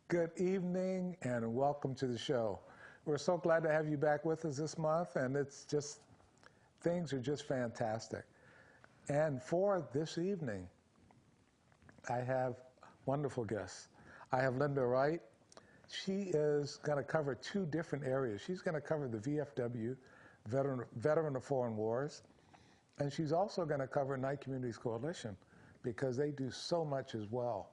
Good evening and welcome to the show. We're so glad to have you back with us this month, and things are just fantastic. And for this evening, I have wonderful guests. I have Linda Wright. She is going to cover two different areas. She's going to cover the VFW, Veteran of Foreign Wars, and she's also going to cover Knight Communities Coalition because they do so much as well.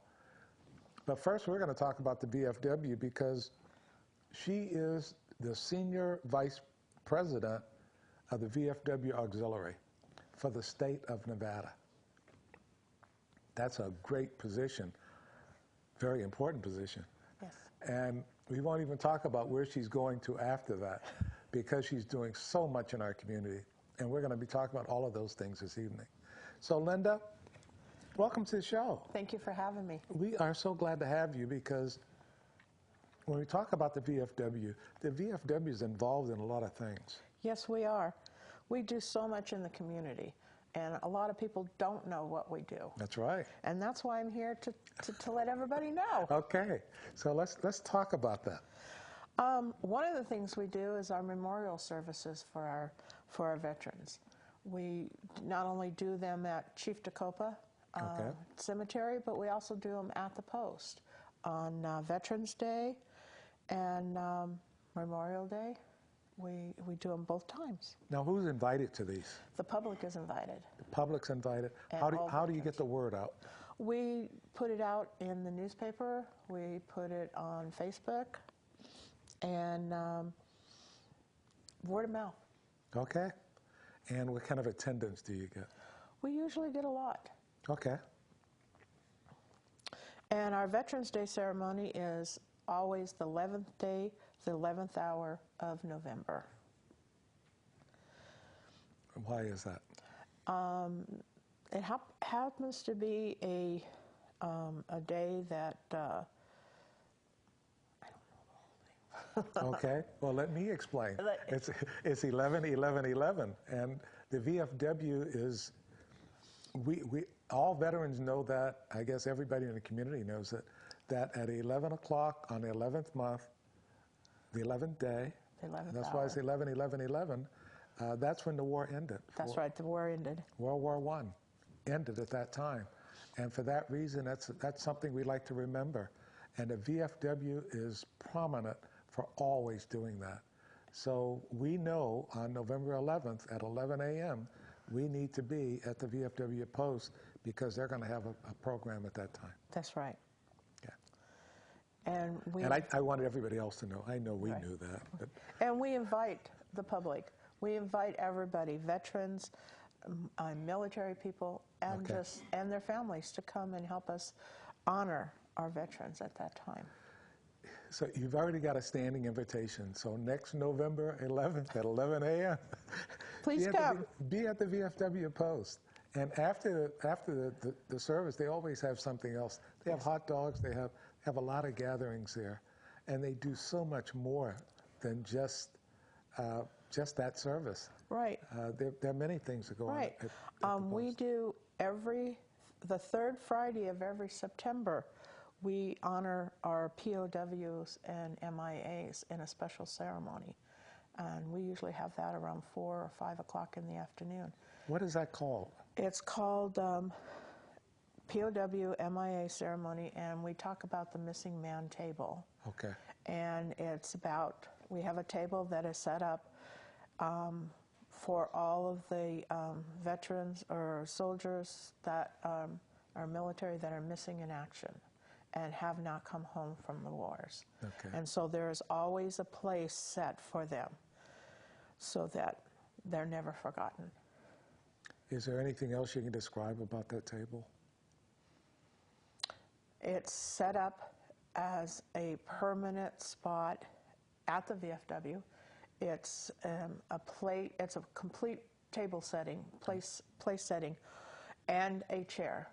But first, we're going to talk about the VFW because she is the Senior Vice President of the VFW Auxiliary for the state of Nevada. That's a great position, very important position. Yes. And we won't even talk about where she's going to after that because she's doing so much in our community. And we're going to be talking about all of those things this evening. So Linda, welcome to the show. Thank you for having me. We are so glad to have you because when we talk about the VFW is involved in a lot of things. Yes, we are. We do so much in the community, and a lot of people don't know what we do. That's right. And that's why I'm here to let everybody know. Okay, so let's talk about that. One of the things we do is our memorial services for our veterans. We not only do them at Chief Dacopa Cemetery, but we also do them at the post on Veterans Day and Memorial Day. We do them both times. Now, who's invited to these? The public is invited. The public's invited. And How do you get the word out? We put it out in the newspaper. We put it on Facebook, and word of mouth. Okay. And what kind of attendance do you get? We usually get a lot. Okay. And our Veterans Day ceremony is always the 11th day, the 11th hour of November. Why is that? It happens to be a day that I don't know the whole thing. Okay. Well, let me explain. It's 11/11/11, and the VFW is we all veterans know that. I guess everybody in the community knows that at 11 o'clock on the 11th month, the 11th day, The 11th that's hour. why it's 11/11/11, that's when the war ended. That's right, the war ended. World War I ended at that time. And for that reason, that's something we like to remember. And the VFW is prominent for always doing that. So we know on November 11th at 11 a.m., we need to be at the VFW post because they're going to have a program at that time. That's right. Yeah. And I wanted everybody else to know. I know we Right. knew that. But And we invite the public. We invite everybody, veterans, military people, and and their families to come and help us honor our veterans at that time. so you've already got a standing invitation. So next November 11th at 11 a.m. Please come. Be at the VFW post. And after the service, they always have something else. They have hot dogs. They have a lot of gatherings there. And they do so much more than just that service. Right. There are many things that go on. Right. At the We post. do the third Friday of every September, we honor our POWs and MIAs in a special ceremony. And we usually have that around 4 or 5 o'clock in the afternoon. What is that called? It's called POW MIA ceremony, and we talk about the missing man table. Okay. And it's about, we have a table that is set up for all of the veterans or soldiers that are military that are missing in action and have not come home from the wars. Okay. And so there is always a place set for them so that they're never forgotten. Is there anything else you can describe about that table? It's set up as a permanent spot at the VFW. It's it's a complete table setting, place setting, and a chair,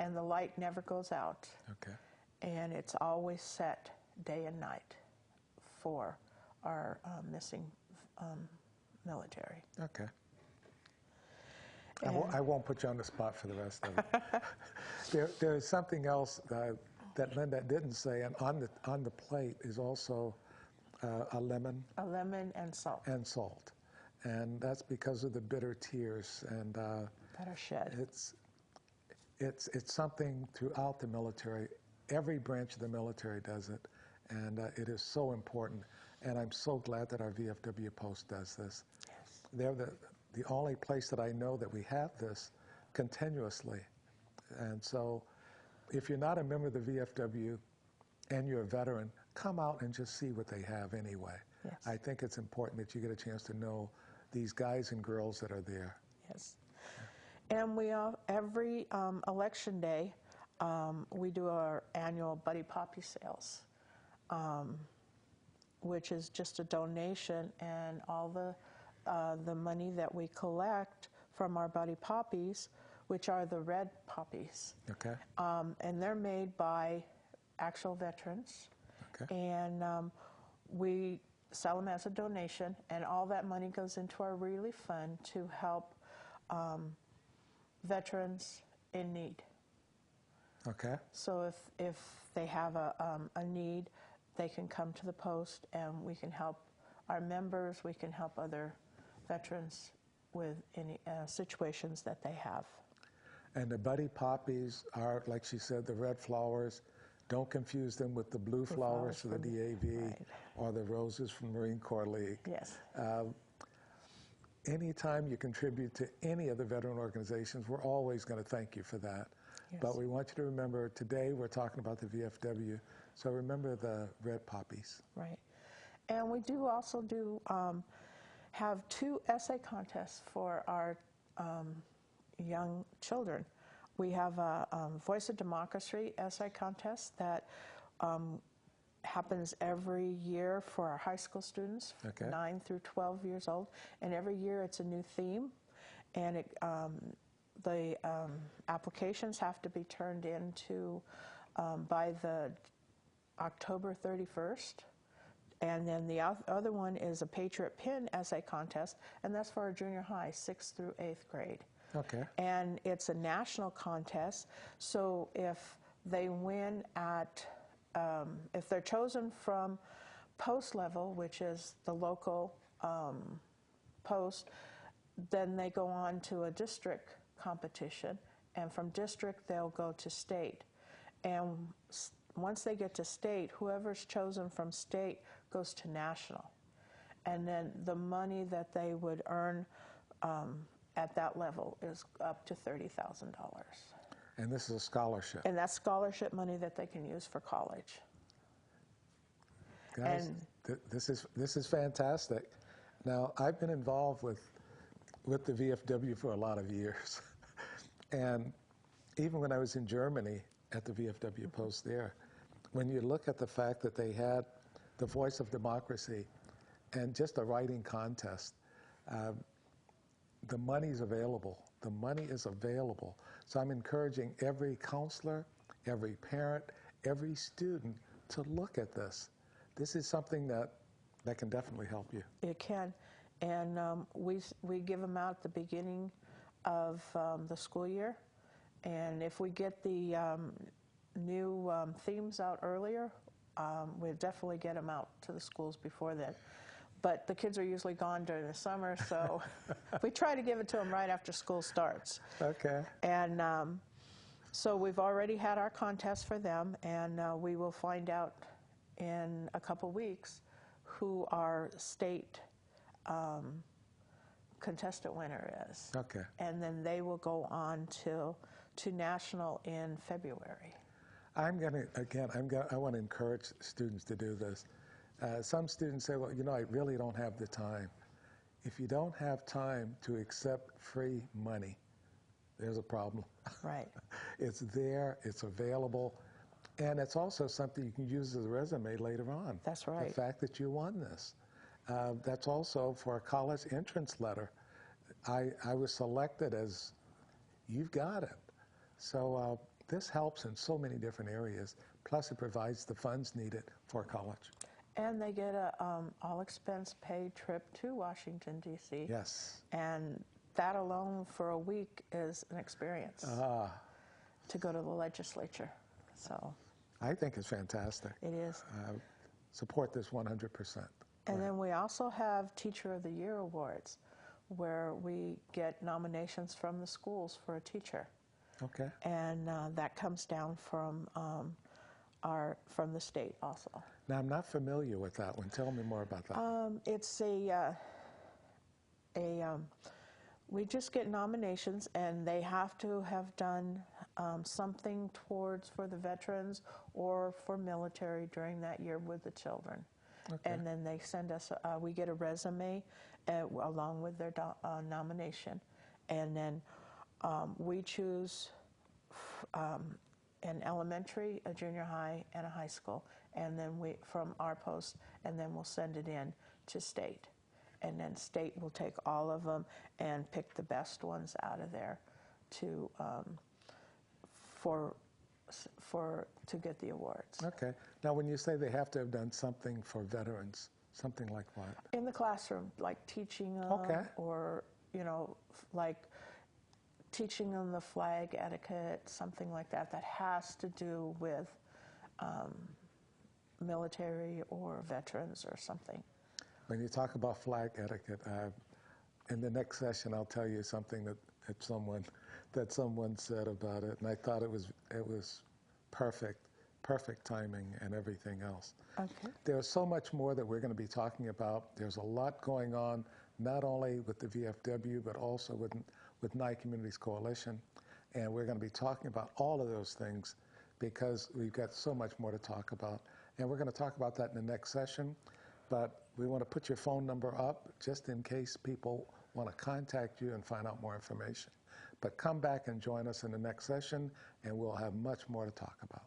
and the light never goes out. Okay. And it's always set day and night for our missing military. Okay. I won't put you on the spot for the rest of it. There's something else that that Linda didn't say, and on the plate is also a lemon. A lemon and salt. And salt. And that's because of the bitter tears. And That are shed. it's something throughout the military. Every branch of the military does it. And it is so important. And I'm so glad that our VFW post does this. Yes. They're the only place that I know that we have this continuously. And so if you're not a member of the VFW and you're a veteran, come out and just see what they have anyway. Yes. I think it's important that you get a chance to know these guys and girls that are there. Yes. And we every election day, we do our annual Buddy Poppy sales, which is just a donation, and all the money that we collect from our Buddy Poppies, which are the red poppies. Okay. And they're made by actual veterans. Okay. And we sell them as a donation, and all that money goes into our relief fund to help veterans in need. Okay. So if they have a need, they can come to the post, and we can help our members, we can help other veterans with any situations that they have. And the Buddy Poppies are, like she said, the red flowers. Don't confuse them with the blue flowers for the DAV, right, or the roses from Marine Corps League. Yes. Anytime you contribute to any of the veteran organizations, we're always going to thank you for that. Yes. But we want you to remember, today we're talking about the VFW, so remember the red poppies. Right. And we do also have 2 essay contests for our young children. We have a Voice of Democracy essay contest that happens every year for our high school students, Okay. 9 through 12 years old. And every year it's a new theme. And the applications have to be turned into by the October 31st. And then the other one is a Patriot Pin essay contest, and that's for our junior high, 6th through 8th grade. Okay. And it's a national contest, so if they win at, if they're chosen from post level, which is the local post, then they go on to a district competition, and from district they'll go to state. And once they get to state, whoever's chosen from state goes to national. And then the money that they would earn at that level is up to $30,000. And this is a scholarship. And that's scholarship money that they can use for college. Guys, this is fantastic. Now, I've been involved with the VFW for a lot of years. And even when I was in Germany at the VFW post there, when you look at the fact that they had the Voice of Democracy and just a writing contest, the money's available. The money is available. So I'm encouraging every counselor, every parent, every student to look at this. This is something that can definitely help you. It can. And we give them out at the beginning of the school year. And if we get the new themes out earlier, we'll definitely get them out to the schools before then. But the kids are usually gone during the summer, so we try to give it to them right after school starts. Okay. And so we've already had our contest for them, and we will find out in a couple weeks who our state contestant winner is. Okay. And then they will go on to national in February. I want to encourage students to do this. Some students say, well, I really don't have the time. If you don't have time to accept free money, there's a problem. Right. It's there, it's available, and it's also something you can use as a resume later on. That's right. The fact that you won this. That's also for a college entrance letter. I was selected as, you've got it. So this helps in so many different areas. Plus, it provides the funds needed for college. And they get a all-expense-paid trip to Washington, D.C. Yes. And that alone for a week is an experience to go to the legislature. So I think it's fantastic. It is. Support this 100%. And then we also have Teacher of the Year awards, where we get nominations from the schools for a teacher. Okay. And that comes down from the state also. Now, I'm not familiar with that one. Tell me more about that. It's we just get nominations, and they have to have done something for the veterans or for military during that year with the children. Okay. And then they send us, we get a resume along with their nomination. And then we choose an elementary, a junior high, and a high school. And then from our post, and then we'll send it in to state. And then state will take all of them and pick the best ones out of there to get the awards. Okay. Now, when you say they have to have done something for veterans, something like what? In the classroom, like teaching them, Okay. or like teaching them the flag etiquette, something like that. That has to do with military or veterans or something. When you talk about flag etiquette, in the next session, I'll tell you something that someone said about it, and I thought it was perfect timing and everything else. Okay. There's so much more that we're going to be talking about. There's a lot going on, not only with the VFW, but also with NYE Communities Coalition, and we're going to be talking about all of those things because we've got so much more to talk about, and we're going to talk about that in the next session. But we want to put your phone number up just in case people want to contact you and find out more information. But come back and join us in the next session, and we'll have much more to talk about.